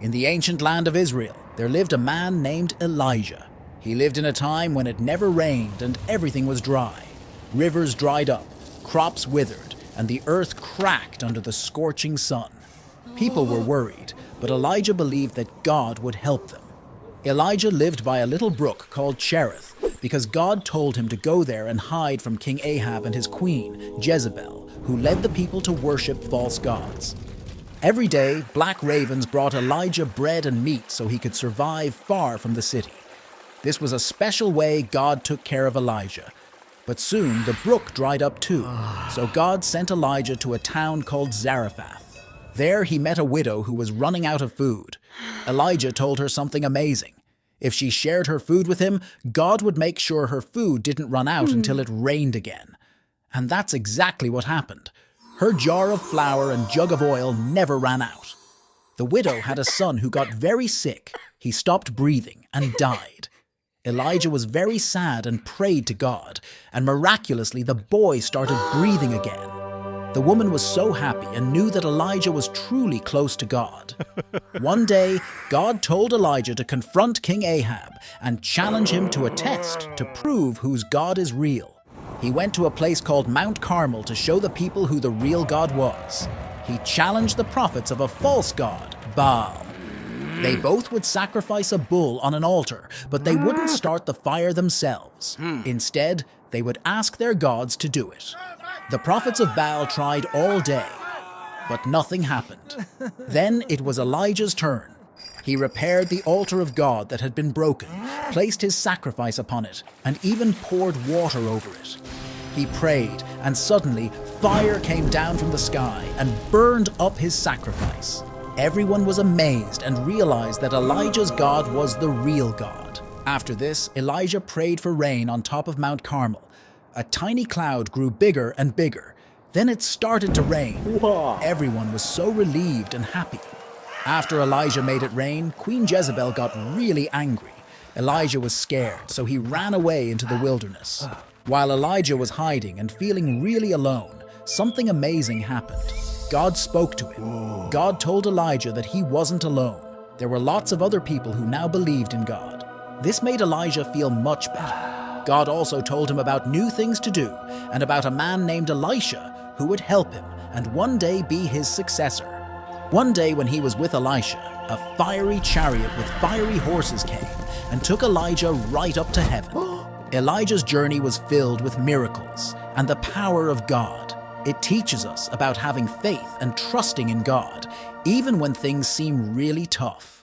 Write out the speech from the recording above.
In the ancient land of Israel, there lived a man named Elijah. He lived in a time when it never rained and everything was dry. Rivers dried up, crops withered, and the earth cracked under the scorching sun. People were worried, but Elijah believed that God would help them. Elijah lived by a little brook called Cherith because God told him to go there and hide from King Ahab and his queen, Jezebel, who led the people to worship false gods. Every day, black ravens brought Elijah bread and meat so he could survive far from the city. This was a special way God took care of Elijah. But soon the brook dried up too, so God sent Elijah to a town called Zarephath. There he met a widow who was running out of food. Elijah told her something amazing. If she shared her food with him, God would make sure her food didn't run out until it rained again. And that's exactly what happened. Her jar of flour and jug of oil never ran out. The widow had a son who got very sick. He stopped breathing and died. Elijah was very sad and prayed to God, and miraculously the boy started breathing again. The woman was so happy and knew that Elijah was truly close to God. One day, God told Elijah to confront King Ahab and challenge him to a test to prove whose God is real. He went to a place called Mount Carmel to show the people who the real God was. He challenged the prophets of a false god, Baal. They both would sacrifice a bull on an altar, but they wouldn't start the fire themselves. Instead, they would ask their gods to do it. The prophets of Baal tried all day, but nothing happened. Then it was Elijah's turn. He repaired the altar of God that had been broken, placed his sacrifice upon it, and even poured water over it. He prayed, and suddenly fire came down from the sky and burned up his sacrifice. Everyone was amazed and realized that Elijah's God was the real God. After this, Elijah prayed for rain on top of Mount Carmel. A tiny cloud grew bigger and bigger. Then it started to rain. Everyone was so relieved and happy. After Elijah made it rain, Queen Jezebel got really angry. Elijah was scared, so he ran away into the wilderness. While Elijah was hiding and feeling really alone, something amazing happened. God spoke to him. God told Elijah that he wasn't alone. There were lots of other people who now believed in God. This made Elijah feel much better. God also told him about new things to do and about a man named Elisha who would help him and one day be his successor. One day when he was with Elisha, a fiery chariot with fiery horses came and took Elijah right up to heaven. Elijah's journey was filled with miracles and the power of God. It teaches us about having faith and trusting in God, even when things seem really tough.